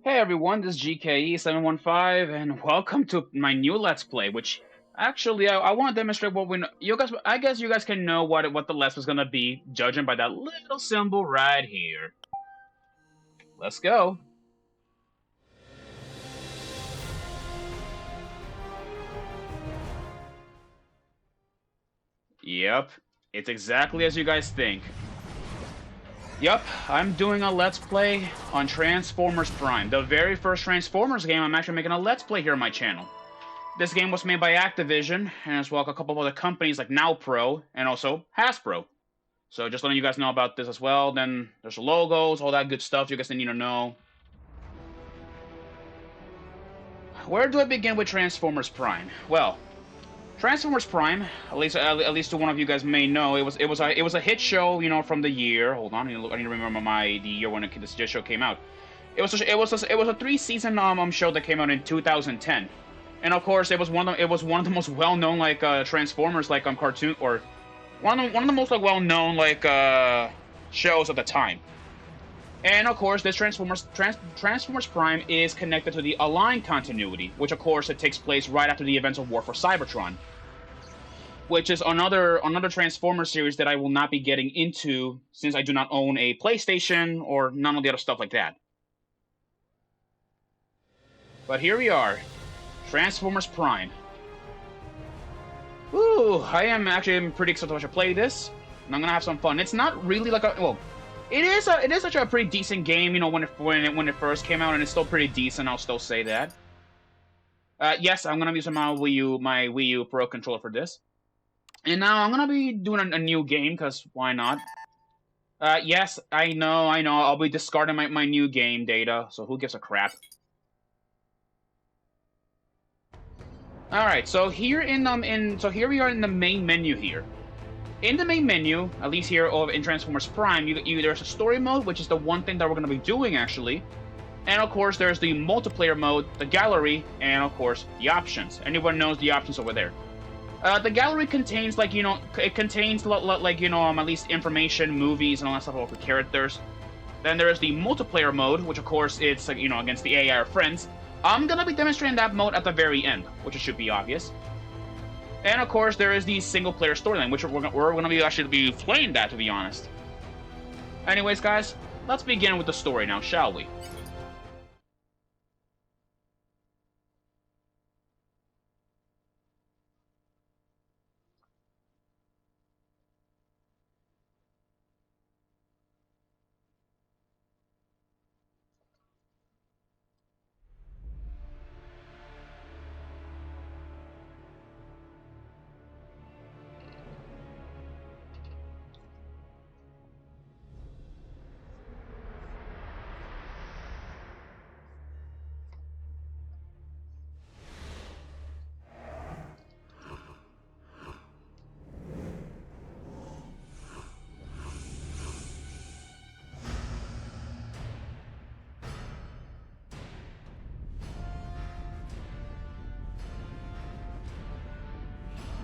Hey everyone, this is GKE715, and welcome to my new Let's Play. Which actually, I want to demonstrate what we know. You guys, I guess you guys can know what the Let's was gonna be, judging by that little symbol right here. Let's go. Yep, it's exactly as you guys think. Yep, I'm doing a Let's Play on Transformers Prime, the very first Transformers game. I'm actually making a Let's Play here on my channel. This game was made by Activision, and as well as a couple of other companies like NowPro and also Hasbro. So just letting you guys know about this as well. Then there's the logos, all that good stuff you guys need to know. Where do I begin with Transformers Prime? Well, Transformers Prime, at least to one of you guys may know, it was a hit show, from the year. Hold on, I need to remember the year when this show came out. It was a 3-season show that came out in 2010, and of course it was one of the most well-known Transformers cartoon, or one of the most well-known shows of the time. And of course, this Transformers Prime is connected to the Align continuity, which of course it takes place right after the events of War for Cybertron, which is another Transformers series that I will not be getting into since I do not own a PlayStation or none of the other stuff like that. But here we are, Transformers Prime. Ooh, I'm pretty excited to play this, and I'm gonna have some fun. It's not really it is actually a pretty decent game, when it first came out, and it's still pretty decent. I'll still say that. Yes, I'm gonna be using my Wii U Pro controller for this, and now I'm gonna be doing a new game because why not? Yes, I know. I'll be discarding my new game data, so who gives a crap? All right, so here we are in the main menu here. In the main menu, at least here in Transformers Prime, there's a story mode, which is the one thing that we're going to be doing, actually. And of course, there's the multiplayer mode, the gallery, and of course, the options. Anyone knows the options over there. The gallery contains, at least information, movies, and all that stuff about the characters. Then there is the multiplayer mode, which of course, it's, against the AI or friends. I'm going to be demonstrating that mode at the very end, which should be obvious. And of course, there is the single-player storyline, which we're going to be actually be playing that, to be honest. Anyways, guys, let's begin with the story now, shall we?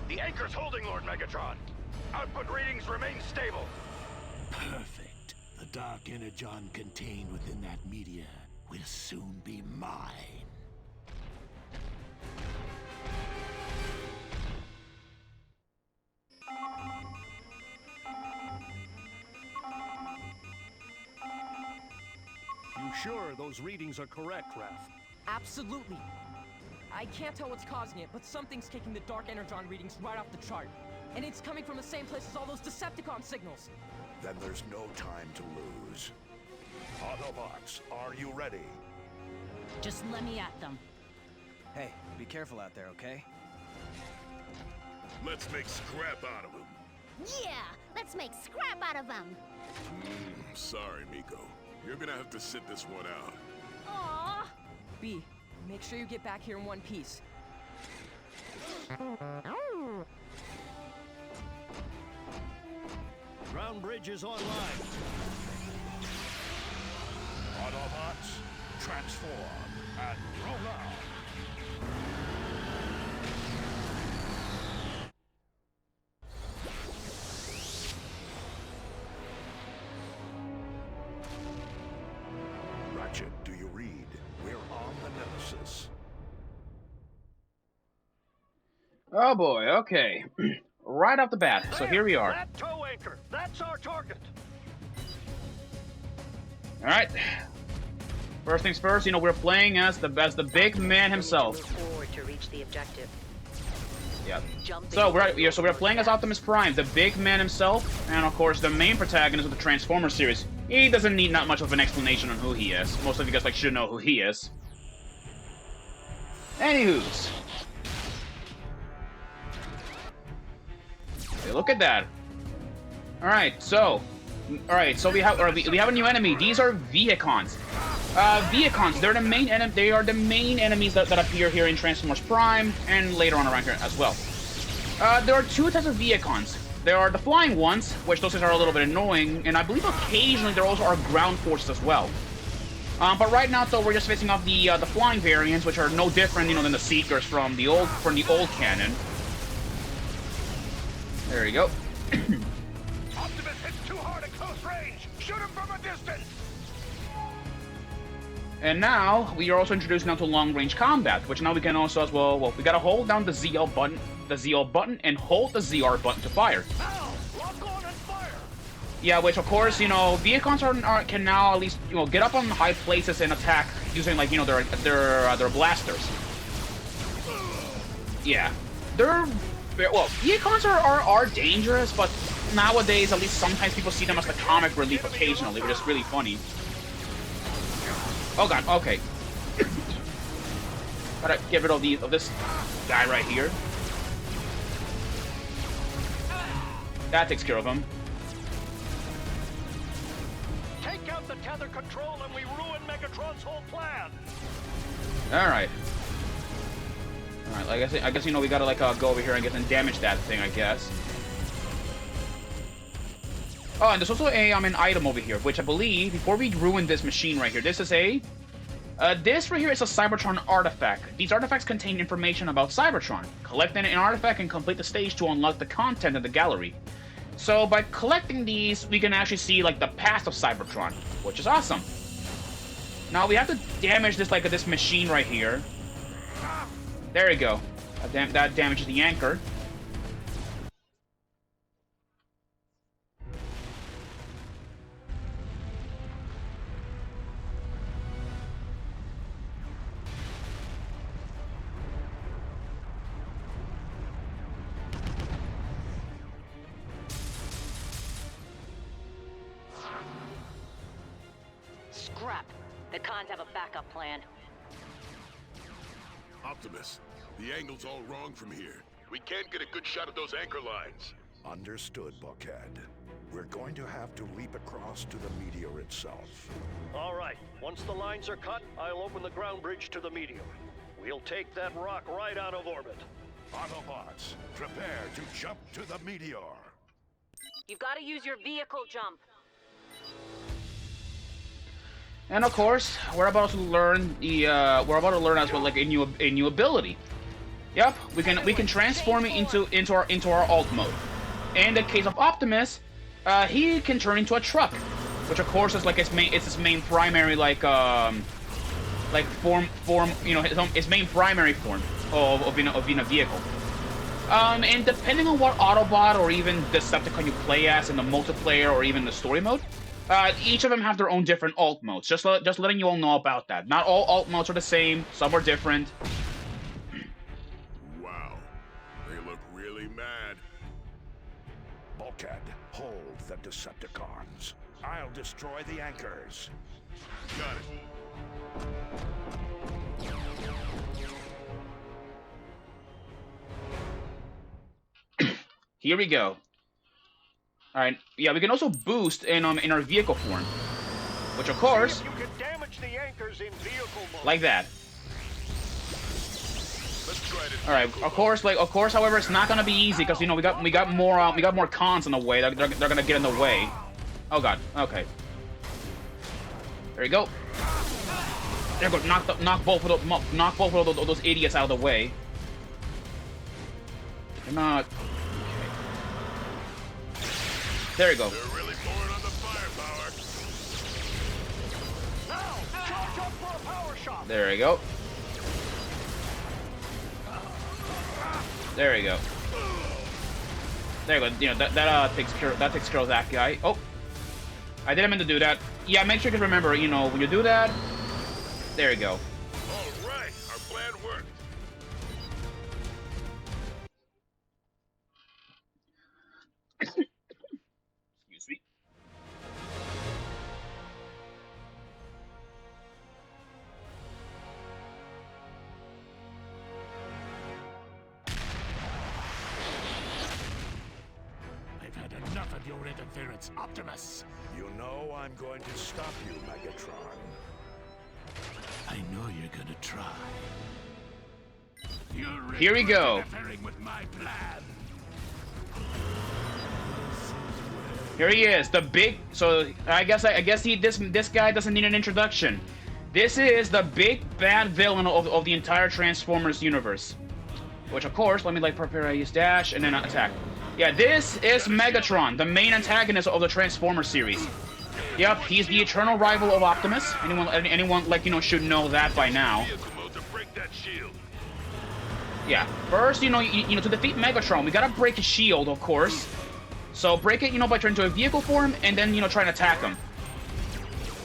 The anchor's holding, Lord Megatron. Output readings remain stable. Perfect. The dark energon contained within that media will soon be mine. You sure those readings are correct, Raph? Absolutely. I can't tell what's causing it, but something's taking the Dark Energon readings right off the chart. And it's coming from the same place as all those Decepticon signals. Then there's no time to lose. Autobots, are you ready? Just let me at them. Hey, be careful out there, okay? Let's make scrap out of them. Yeah, let's make scrap out of them. Sorry, Miko. You're gonna have to sit this one out. Aww. B, make sure you get back here in one piece. Ground bridge is online. Autobots, transform and roll out. Ratchet, do you read? Colossus. Oh boy, okay. Right off the bat, so here we are. That tow anchor. That's our target. Alright. First things first, you know, we're playing as the big man himself. Move forward to reach the objective. Yeah. Jumping So we're over playing as Optimus Prime, the big man himself, and of course the main protagonist of the Transformers series. He doesn't need not much of an explanation on who he is. Most of you guys should know who he is. Anywho's. Hey, look at that. Alright, so we have a new enemy. These are Vehicons. Vehicons, they're the main they are the main enemies that appear here in Transformers Prime and later on around here as well. There are two types of Vehicons. There are the flying ones, which those are a little bit annoying, and I believe occasionally there also are ground forces as well. But right now, though, we're just facing off the flying variants, which are no different, you know, than the Seekers from the old canon. There you go. Optimus hits too hard at close range. Shoot him from a distance. And now we are also introduced now to long-range combat, which now we can also as well. Well, we gotta hold down the ZL button, and hold the ZR button to fire. Now, lock on and fire. Yeah, which of course, you know, Vehicons can now at least, you know, get up on high places and attack using, like, you know, their blasters. Yeah, well, Vehicons are dangerous, but nowadays, at least sometimes people see them as the comic relief occasionally, which is really funny. Oh god, okay. Gotta get rid of this guy right here. That takes care of him. Take out the tether control and we ruin Megatron's whole plan. Alright. Alright, I guess you know we gotta go over here and damage that thing, I guess. Oh, and there's also an item over here, which I believe, before we ruin this machine right here, this is this right here is a Cybertron artifact. These artifacts contain information about Cybertron. Collect an artifact and complete the stage to unlock the content of the gallery. So by collecting these, we can actually see, like, the past of Cybertron, which is awesome. Now we have to damage this machine right here. There we go. That damages the anchor. Scrap. The cons have a backup plan. Optimus, the angle's all wrong from here. We can't get a good shot of those anchor lines. Understood, Bulkhead. We're going to have to leap across to the meteor itself. All right. Once the lines are cut, I'll open the ground bridge to the meteor. We'll take that rock right out of orbit. Autobots, prepare to jump to the meteor. You've got to use your vehicle jump. And of course, we're about to learn as well, like, a new ability. Yep, we can transform it into our alt mode. In the case of Optimus, he can turn into a truck, which of course is like his main primary form, you know, his main primary form of being a vehicle. And depending on what Autobot or even Decepticon you play as in the multiplayer or even the story mode, each of them have their own different alt modes. Just letting you all know about that. Not all alt modes are the same. Some are different. Wow, they look really mad. Bulkhead, hold the Decepticons. I'll destroy the anchors. Got it. Here we go. Alright, yeah, we can also boost in our vehicle form. Which of course, See if you can damage the anchors in vehicle mode. like that. Let's try it. Alright, of course, however, it's not gonna be easy because, you know, we got more cons in the way. They're gonna get in the way. Oh god, okay. There you go. There you go. Knock both of those idiots out of the way. They're not. There you go. They're really pouring on the firepower. Now, charge up for a power shot. There you go. There you go. There you go. You know that takes care of that guy. Oh, I didn't mean to do that. Yeah, make sure you remember. You know when you do that. There you go. All right, our plan worked. Excuse me. I've had enough of your interference, Optimus. You know I'm going to stop you, Megatron. I know you're gonna try. Here we go. Interfering with my plan. Here he is, the big. So I guess this guy doesn't need an introduction. This is the big bad villain of the entire Transformers universe. Which of course, let me like prepare use dash and then attack. Yeah, this is Megatron, the main antagonist of the Transformers series. Yep, he's the eternal rival of Optimus. Anyone like should know that by now. Yeah, first to defeat Megatron, we gotta break his shield, of course. So break it, by turning to a vehicle form and then try and attack him.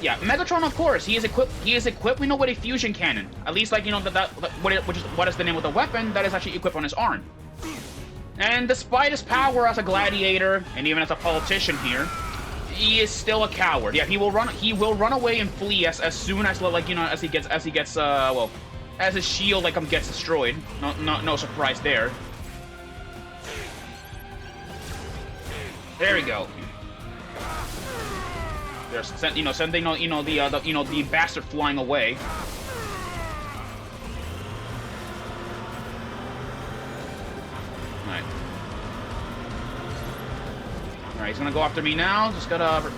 Yeah, Megatron, of course, he is equipped, with a fusion cannon. At least which is what is the name of the weapon that is actually equipped on his arm. And despite his power as a gladiator and even as a politician here, he is still a coward. Yeah, he will run away and flee as soon as as he gets as his shield gets destroyed. No surprise there. There we go. There's sending the bastard flying away. Alright. Alright, he's gonna go after me now. Just gotta.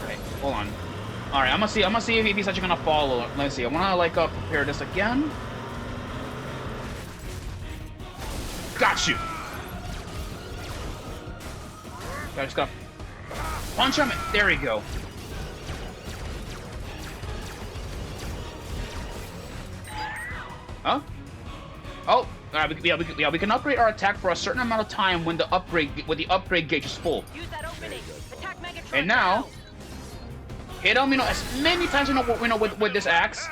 Alright, hold on. Alright, I'm gonna see if he's actually gonna follow. Let's see. I wanna prepare this again. Got you. I just gotta punch him. There we go. Huh? Oh, we can upgrade our attack for a certain amount of time when the upgrade gauge is full. Use that opening. Attack Megatron. And now, hit him, as many times with this axe.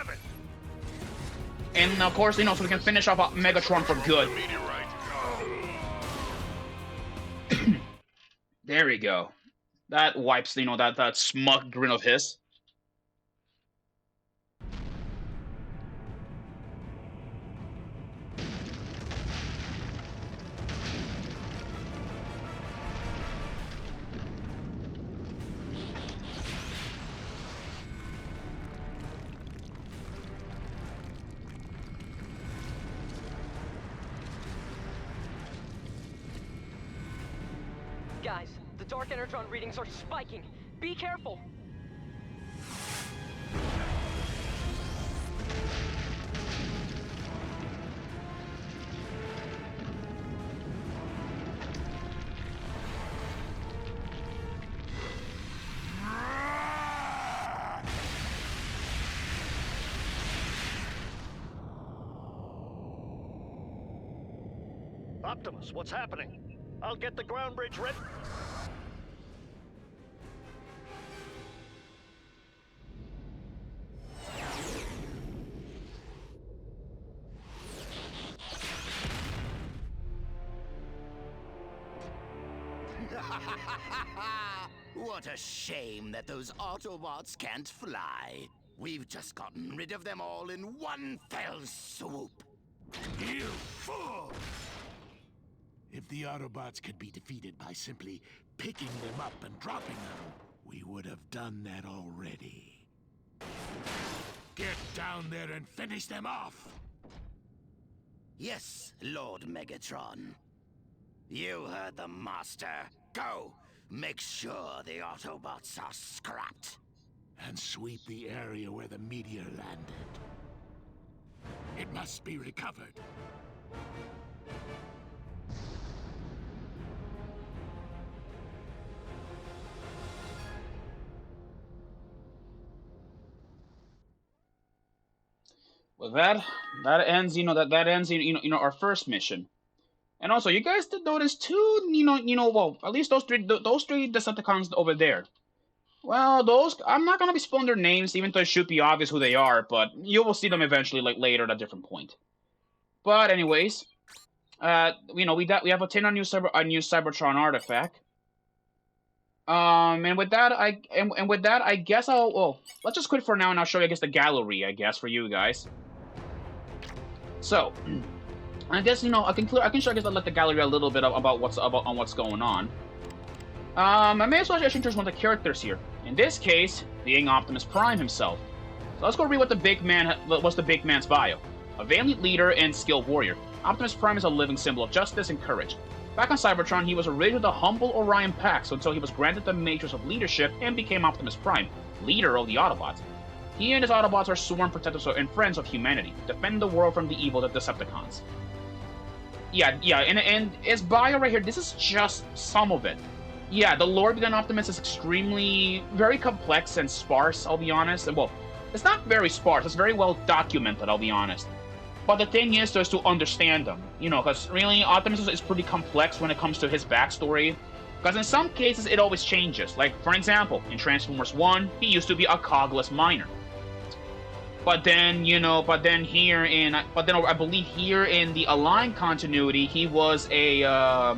And of course, so we can finish off Megatron for good. There we go. That wipes, that smug grin of his. Guys, the Dark Energon readings are spiking. Be careful. Optimus, what's happening? I'll get the ground bridge ready. What a shame that those Autobots can't fly. We've just gotten rid of them all in one fell swoop. You fool! If the Autobots could be defeated by simply picking them up and dropping them, we would have done that already. Get down there and finish them off! Yes, Lord Megatron. You heard the Master. Go! Make sure the Autobots are scrapped. And sweep the area where the meteor landed. It must be recovered. Well, that ends, that ends, our first mission. And also, you guys did notice two, well, at least those three Decepticons over there. Well, those, I'm not gonna be spelling their names, even though it should be obvious who they are, but you will see them eventually, like, later at a different point. But anyways, we have obtained a new Cybertron artifact. And with that, I guess well, let's just quit for now, and I'll show you, I guess, the gallery, I guess, for you guys. So, I guess, I can show, I guess, like, the gallery a little bit about what's going on. I may as well just introduce one of the characters here. In this case, being Optimus Prime himself. So let's go read what's the big man's bio. A valiant leader and skilled warrior, Optimus Prime is a living symbol of justice and courage. Back on Cybertron, he was originally the humble Orion Pax until he was granted the Matrix of Leadership and became Optimus Prime, leader of the Autobots. He and his Autobots are sworn protectors and friends of humanity, defend the world from the evil of the Decepticons. Yeah, and his bio right here, this is just some of it. Yeah, the lore behind Optimus is very complex and sparse, I'll be honest. Well, it's not very sparse, it's very well documented, I'll be honest. But the thing is, just to understand them, because really, Optimus is pretty complex when it comes to his backstory. Because in some cases, it always changes. Like, for example, in Transformers 1, he used to be a cogless miner. But then, I believe here in the Aligned continuity, he was a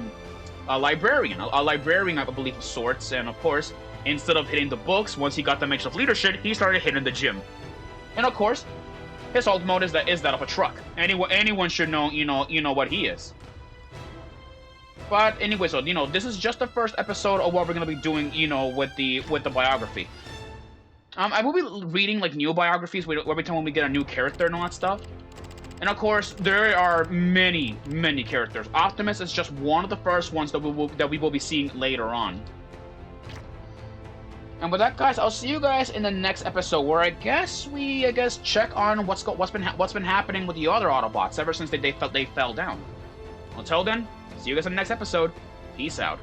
librarian, I believe, of sorts. And of course, instead of hitting the books, once he got the Matrix of Leadership, he started hitting the gym. And of course, his ult mode is that of a truck. Anyone should know, what he is. But anyway, so this is just the first episode of what we're gonna be doing, with the biography. I will be reading like new biographies every time when we get a new character and all that stuff. And of course, there are many characters. Optimus is just one of the first ones that we will be seeing later on. And with that, guys, I'll see you guys in the next episode, where I guess check on what's been happening with the other Autobots ever since they fell down. Until then, see you guys in the next episode. Peace out.